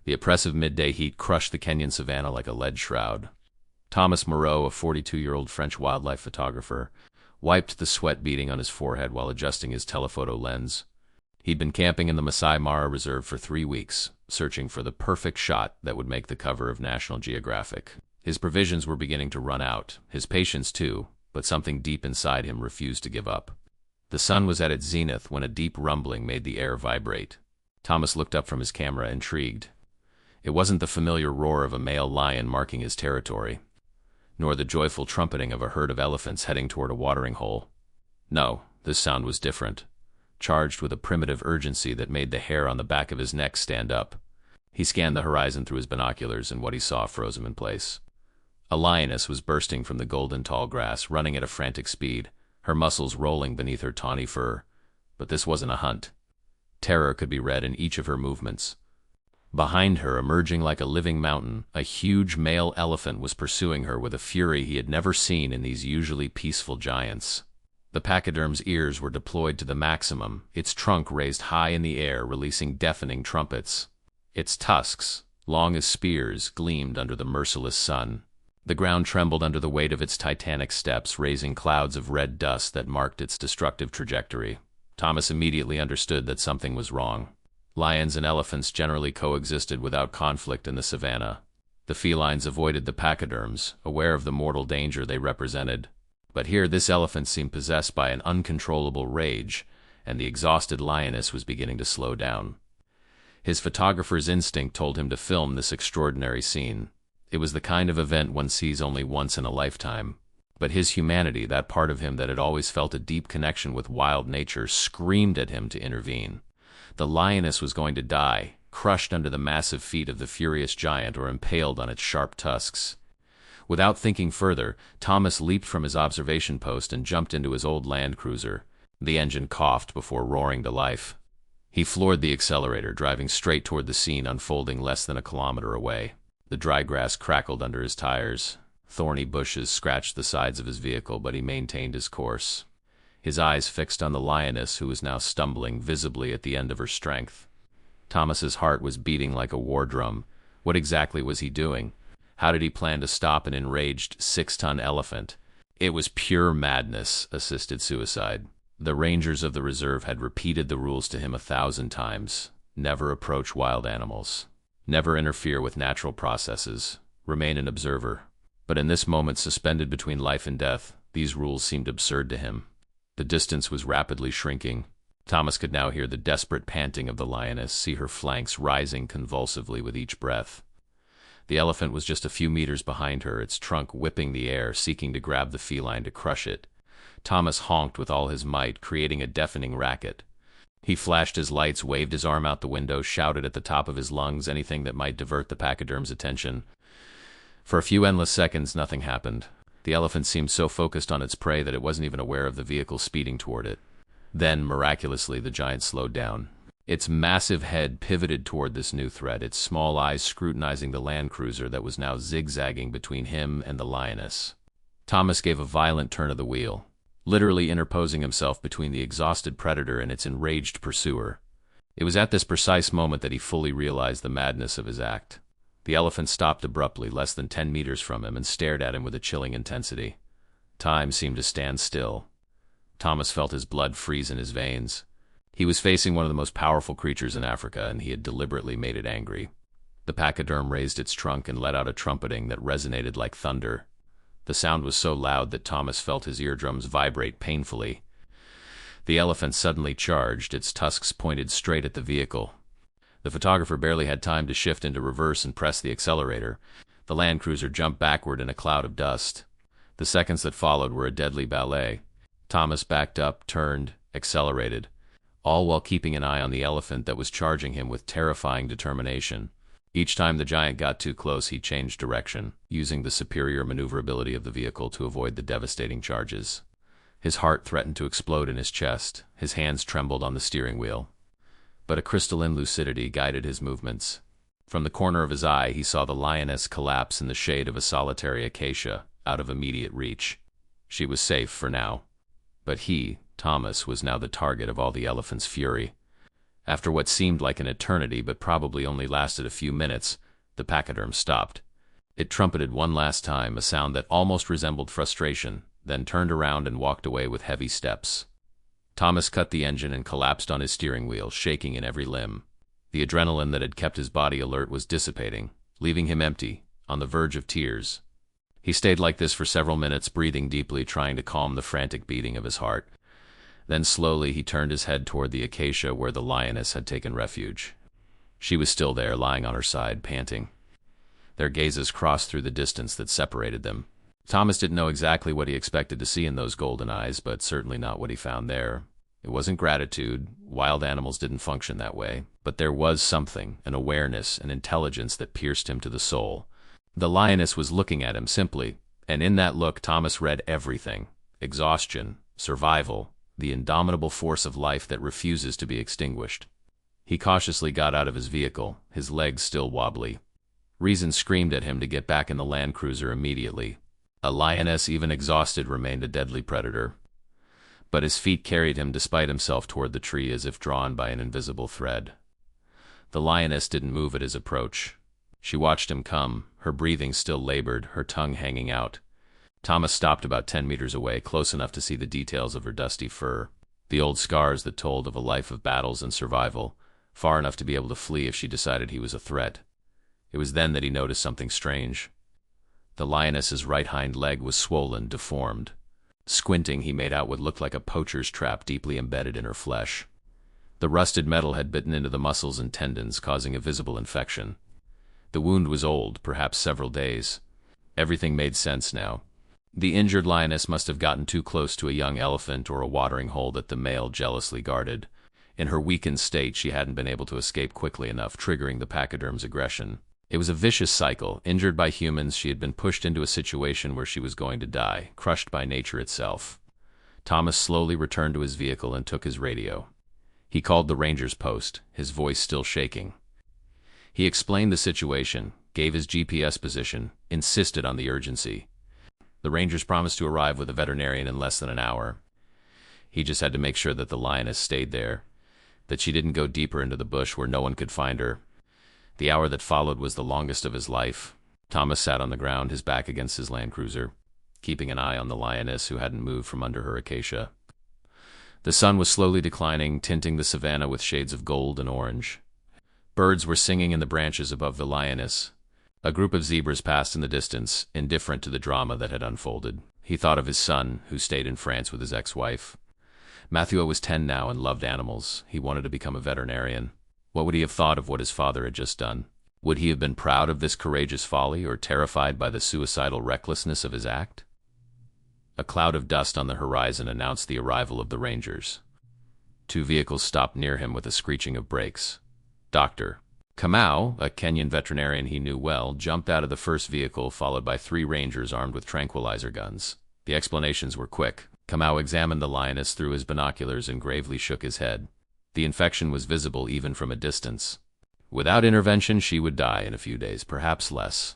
The oppressive midday heat crushed the Kenyan savannah like a lead shroud. Thomas Moreau, a 42-year-old French wildlife photographer, wiped the sweat beading on his forehead while adjusting his telephoto lens. He'd been camping in the Masai Mara Reserve for 3 weeks, searching for the perfect shot that would make the cover of National Geographic. His provisions were beginning to run out, his patience too, but something deep inside him refused to give up. The sun was at its zenith when a deep rumbling made the air vibrate. Thomas looked up from his camera, intrigued. It wasn't the familiar roar of a male lion marking his territory, nor the joyful trumpeting of a herd of elephants heading toward a watering hole. No, this sound was different, charged with a primitive urgency that made the hair on the back of his neck stand up. He scanned the horizon through his binoculars, and what he saw froze him in place. A lioness was bursting from the golden tall grass, running at a frantic speed, her muscles rolling beneath her tawny fur. But this wasn't a hunt. Terror could be read in each of her movements. Behind her, emerging like a living mountain, a huge male elephant was pursuing her with a fury he had never seen in these usually peaceful giants. The pachyderm's ears were deployed to the maximum, its trunk raised high in the air, releasing deafening trumpets. Its tusks, long as spears, gleamed under the merciless sun. The ground trembled under the weight of its titanic steps, raising clouds of red dust that marked its destructive trajectory. Thomas immediately understood that something was wrong. Lions and elephants generally coexisted without conflict in the savannah. The felines avoided the pachyderms, aware of the mortal danger they represented. But here this elephant seemed possessed by an uncontrollable rage, and the exhausted lioness was beginning to slow down. His photographer's instinct told him to film this extraordinary scene. It was the kind of event one sees only once in a lifetime. But his humanity, that part of him that had always felt a deep connection with wild nature, screamed at him to intervene. The lioness was going to die, crushed under the massive feet of the furious giant or impaled on its sharp tusks. Without thinking further, Thomas leaped from his observation post and jumped into his old Land Cruiser. The engine coughed before roaring to life. He floored the accelerator, driving straight toward the scene unfolding less than a kilometer away. The dry grass crackled under his tires. Thorny bushes scratched the sides of his vehicle, but he maintained his course, his eyes fixed on the lioness, who was now stumbling, visibly at the end of her strength. Thomas's heart was beating like a war drum. What exactly was he doing? How did he plan to stop an enraged 6-ton elephant? It was pure madness, assisted suicide. The rangers of the reserve had repeated the rules to him 1,000 times. Never approach wild animals. Never interfere with natural processes. Remain an observer. But in this moment, suspended between life and death, these rules seemed absurd to him. The distance was rapidly shrinking. Thomas could now hear the desperate panting of the lioness, see her flanks rising convulsively with each breath. The elephant was just a few meters behind her, its trunk whipping the air, seeking to grab the feline to crush it. Thomas honked with all his might, creating a deafening racket. He flashed his lights, waved his arm out the window, shouted at the top of his lungs anything that might divert the pachyderm's attention. For a few endless seconds, nothing happened. The elephant seemed so focused on its prey that it wasn't even aware of the vehicle speeding toward it. Then, miraculously, the giant slowed down. Its massive head pivoted toward this new threat, its small eyes scrutinizing the Land Cruiser that was now zigzagging between him and the lioness. Thomas gave a violent turn of the wheel, literally interposing himself between the exhausted predator and its enraged pursuer. It was at this precise moment that he fully realized the madness of his act. The elephant stopped abruptly, less than 10 meters from him, and stared at him with a chilling intensity. Time seemed to stand still. Thomas felt his blood freeze in his veins. He was facing one of the most powerful creatures in Africa, and he had deliberately made it angry. The pachyderm raised its trunk and let out a trumpeting that resonated like thunder. The sound was so loud that Thomas felt his eardrums vibrate painfully. The elephant suddenly charged, its tusks pointed straight at the vehicle. The photographer barely had time to shift into reverse and press the accelerator. The Land Cruiser jumped backward in a cloud of dust. The seconds that followed were a deadly ballet. Thomas backed up, turned, accelerated, all while keeping an eye on the elephant that was charging him with terrifying determination. Each time the giant got too close, he changed direction, using the superior maneuverability of the vehicle to avoid the devastating charges. His heart threatened to explode in his chest. His hands trembled on the steering wheel. But a crystalline lucidity guided his movements. From the corner of his eye, he saw the lioness collapse in the shade of a solitary acacia, out of immediate reach. She was safe for now. But he, Thomas, was now the target of all the elephant's fury. After what seemed like an eternity but probably only lasted a few minutes, the pachyderm stopped. It trumpeted one last time, a sound that almost resembled frustration, then turned around and walked away with heavy steps. Thomas cut the engine and collapsed on his steering wheel, shaking in every limb. The adrenaline that had kept his body alert was dissipating, leaving him empty, on the verge of tears. He stayed like this for several minutes, breathing deeply, trying to calm the frantic beating of his heart. Then slowly he turned his head toward the acacia where the lioness had taken refuge. She was still there, lying on her side, panting. Their gazes crossed through the distance that separated them. Thomas didn't know exactly what he expected to see in those golden eyes, but certainly not what he found there. It wasn't gratitude. Wild animals didn't function that way. But there was something, an awareness, an intelligence that pierced him to the soul. The lioness was looking at him simply, and in that look Thomas read everything. Exhaustion, survival, the indomitable force of life that refuses to be extinguished. He cautiously got out of his vehicle, his legs still wobbly. Reason screamed at him to get back in the Land Cruiser immediately. A lioness, even exhausted, remained a deadly predator. But his feet carried him despite himself toward the tree as if drawn by an invisible thread. The lioness didn't move at his approach. She watched him come, her breathing still labored, her tongue hanging out. Thomas stopped about 10 meters away, close enough to see the details of her dusty fur, the old scars that told of a life of battles and survival, far enough to be able to flee if she decided he was a threat. It was then that he noticed something strange. The lioness's right hind leg was swollen, deformed. Squinting, he made out what looked like a poacher's trap deeply embedded in her flesh. The rusted metal had bitten into the muscles and tendons, causing a visible infection. The wound was old, perhaps several days. Everything made sense now. The injured lioness must have gotten too close to a young elephant or a watering hole that the male jealously guarded. In her weakened state, she hadn't been able to escape quickly enough, triggering the pachyderm's aggression. It was a vicious cycle. Injured by humans, she had been pushed into a situation where she was going to die, crushed by nature itself. Thomas slowly returned to his vehicle and took his radio. He called the ranger's post, his voice still shaking. He explained the situation, gave his GPS position, insisted on the urgency. The rangers promised to arrive with a veterinarian in less than an hour. He just had to make sure that the lioness stayed there, that she didn't go deeper into the bush where no one could find her. The hour that followed was the longest of his life. Thomas sat on the ground, his back against his Land Cruiser, keeping an eye on the lioness who hadn't moved from under her acacia. The sun was slowly declining, tinting the savanna with shades of gold and orange. Birds were singing in the branches above the lioness. A group of zebras passed in the distance, indifferent to the drama that had unfolded. He thought of his son, who stayed in France with his ex-wife. Matthew was 10 now and loved animals. He wanted to become a veterinarian. What would he have thought of what his father had just done? Would he have been proud of this courageous folly or terrified by the suicidal recklessness of his act? A cloud of dust on the horizon announced the arrival of the rangers. 2 vehicles stopped near him with a screeching of brakes. Dr. Kamau, a Kenyan veterinarian he knew well, jumped out of the first vehicle, followed by 3 rangers armed with tranquilizer guns. The explanations were quick. Kamau examined the lioness through his binoculars and gravely shook his head. The infection was visible even from a distance. Without intervention, she would die in a few days, perhaps less.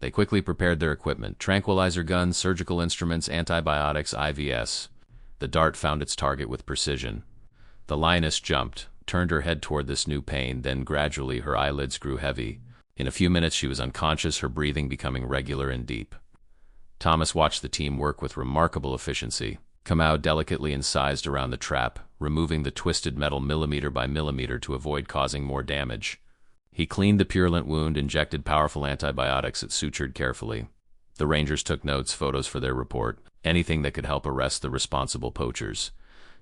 They quickly prepared their equipment: tranquilizer guns, surgical instruments, antibiotics, IVS. The dart found its target with precision. The lioness jumped, turned her head toward this new pain, then gradually her eyelids grew heavy. In a few minutes she was unconscious, her breathing becoming regular and deep. Thomas watched the team work with remarkable efficiency. Kamau delicately incised around the trap, removing the twisted metal millimeter by millimeter to avoid causing more damage. He cleaned the purulent wound, injected powerful antibiotics that sutured carefully. The rangers took notes, photos for their report, anything that could help arrest the responsible poachers.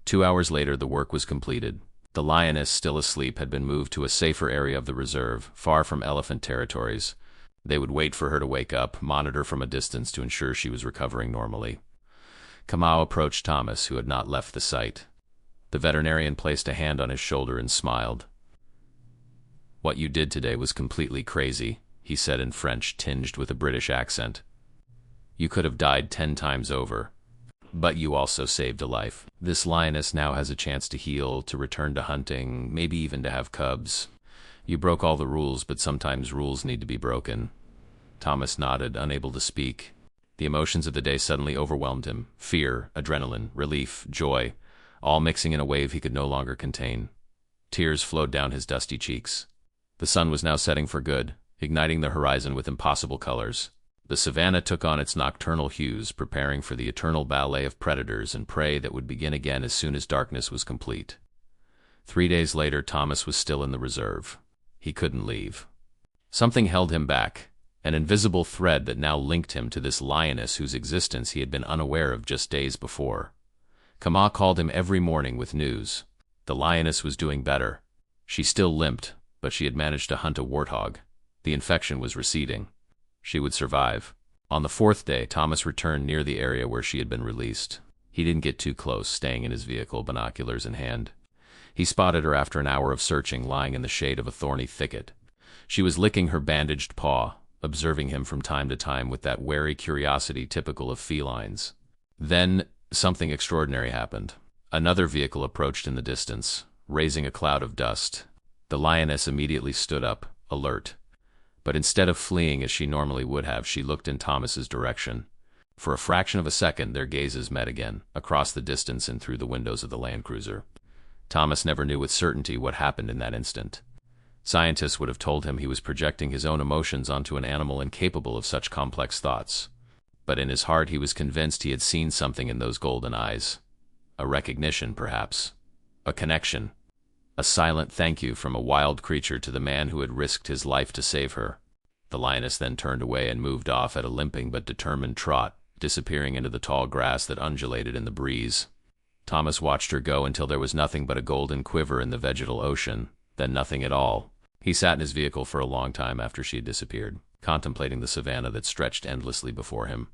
2 hours later, the work was completed. The lioness, still asleep, had been moved to a safer area of the reserve, far from elephant territories. They would wait for her to wake up, monitor from a distance to ensure she was recovering normally. Kamau approached Thomas, who had not left the site. The veterinarian placed a hand on his shoulder and smiled. "What you did today was completely crazy," he said in French, tinged with a British accent. "You could have died 10 times over. But you also saved a life. This lioness now has a chance to heal, to return to hunting, maybe even to have cubs. You broke all the rules, but sometimes rules need to be broken." Thomas nodded, unable to speak. The emotions of the day suddenly overwhelmed him. Fear, adrenaline, relief, joy, all mixing in a wave he could no longer contain. Tears flowed down his dusty cheeks. The sun was now setting for good, igniting the horizon with impossible colors. The savannah took on its nocturnal hues, preparing for the eternal ballet of predators and prey that would begin again as soon as darkness was complete. 3 days later, Thomas was still in the reserve. He couldn't leave. Something held him back, an invisible thread that now linked him to this lioness whose existence he had been unaware of just days before. Kama called him every morning with news. The lioness was doing better. She still limped, but she had managed to hunt a warthog. The infection was receding. She would survive. On the 4th day, Thomas returned near the area where she had been released. He didn't get too close, staying in his vehicle, binoculars in hand. He spotted her after an hour of searching, lying in the shade of a thorny thicket. She was licking her bandaged paw, observing him from time to time with that wary curiosity typical of felines. Then, something extraordinary happened. Another vehicle approached in the distance, raising a cloud of dust. The lioness immediately stood up, alert. But instead of fleeing as she normally would have, she looked in Thomas's direction. For a fraction of a second, their gazes met again, across the distance and through the windows of the Land Cruiser. Thomas never knew with certainty what happened in that instant. Scientists would have told him he was projecting his own emotions onto an animal incapable of such complex thoughts. But in his heart he was convinced he had seen something in those golden eyes. A recognition, perhaps. A connection. A silent thank you from a wild creature to the man who had risked his life to save her. The lioness then turned away and moved off at a limping but determined trot, disappearing into the tall grass that undulated in the breeze. Thomas watched her go until there was nothing but a golden quiver in the vegetal ocean, then nothing at all. He sat in his vehicle for a long time after she had disappeared, contemplating the savannah that stretched endlessly before him.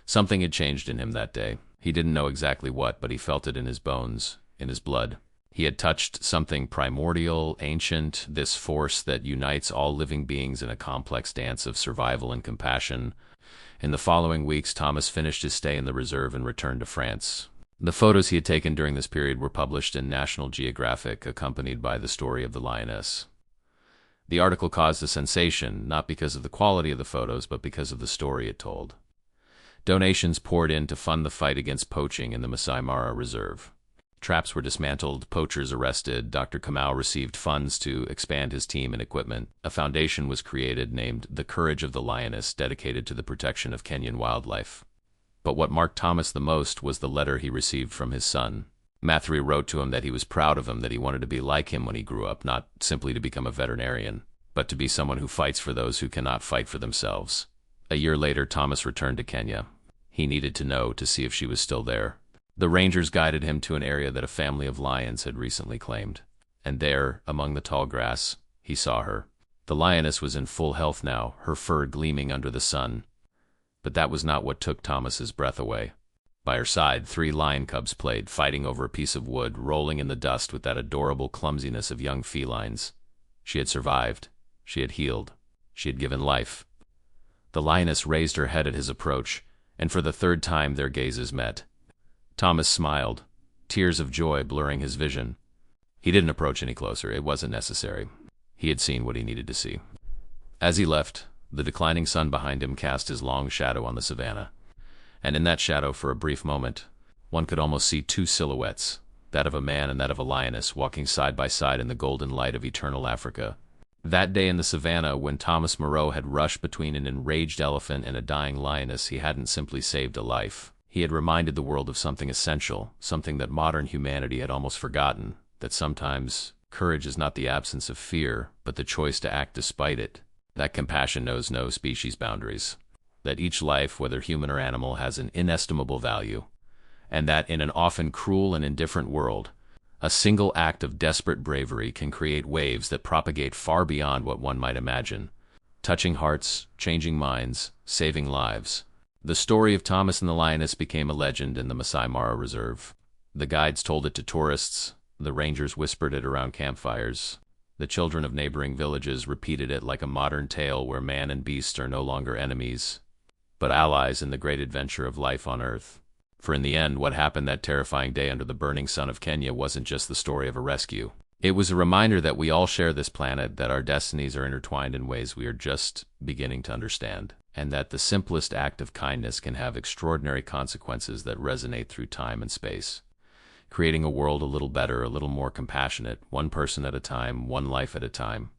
Something had changed in him that day. He didn't know exactly what, but he felt it in his bones, in his blood. He had touched something primordial, ancient, this force that unites all living beings in a complex dance of survival and compassion. In the following weeks, Thomas finished his stay in the reserve and returned to France. The photos he had taken during this period were published in National Geographic, accompanied by the story of the lioness. The article caused a sensation, not because of the quality of the photos, but because of the story it told. Donations poured in to fund the fight against poaching in the Masai Mara Reserve. Traps were dismantled, poachers arrested, Dr. Kamau received funds to expand his team and equipment. A foundation was created named The Courage of the Lioness, dedicated to the protection of Kenyan wildlife. But what marked Thomas the most was the letter he received from his son. Mathri wrote to him that he was proud of him, that he wanted to be like him when he grew up, not simply to become a veterinarian, but to be someone who fights for those who cannot fight for themselves. A year later, Thomas returned to Kenya. He needed to know to see if she was still there. The rangers guided him to an area that a family of lions had recently claimed. And there, among the tall grass, he saw her. The lioness was in full health now, her fur gleaming under the sun. But that was not what took Thomas's breath away. By her side, 3 lion cubs played, fighting over a piece of wood, rolling in the dust with that adorable clumsiness of young felines. She had survived. She had healed. She had given life. The lioness raised her head at his approach, and for the 3rd time their gazes met. Thomas smiled, tears of joy blurring his vision. He didn't approach any closer. It wasn't necessary. He had seen what he needed to see. As he left, the declining sun behind him cast his long shadow on the savannah. And in that shadow, for a brief moment, one could almost see 2 silhouettes, that of a man and that of a lioness, walking side by side in the golden light of eternal Africa. That day in the savannah, when Thomas Moreau had rushed between an enraged elephant and a dying lioness, he hadn't simply saved a life. He had reminded the world of something essential, something that modern humanity had almost forgotten, that sometimes courage is not the absence of fear, but the choice to act despite it. That compassion knows no species boundaries. That each life, whether human or animal, has an inestimable value. And that in an often cruel and indifferent world, a single act of desperate bravery can create waves that propagate far beyond what one might imagine, touching hearts, changing minds, saving lives. The story of Thomas and the lioness became a legend in the Masai Mara Reserve. The guides told it to tourists, the rangers whispered it around campfires. The children of neighboring villages repeated it like a modern tale where man and beast are no longer enemies, but allies in the great adventure of life on Earth. For in the end, what happened that terrifying day under the burning sun of Kenya wasn't just the story of a rescue. It was a reminder that we all share this planet, that our destinies are intertwined in ways we are just beginning to understand, and that the simplest act of kindness can have extraordinary consequences that resonate through time and space. creating a world a little better, a little more compassionate, one person at a time, one life at a time.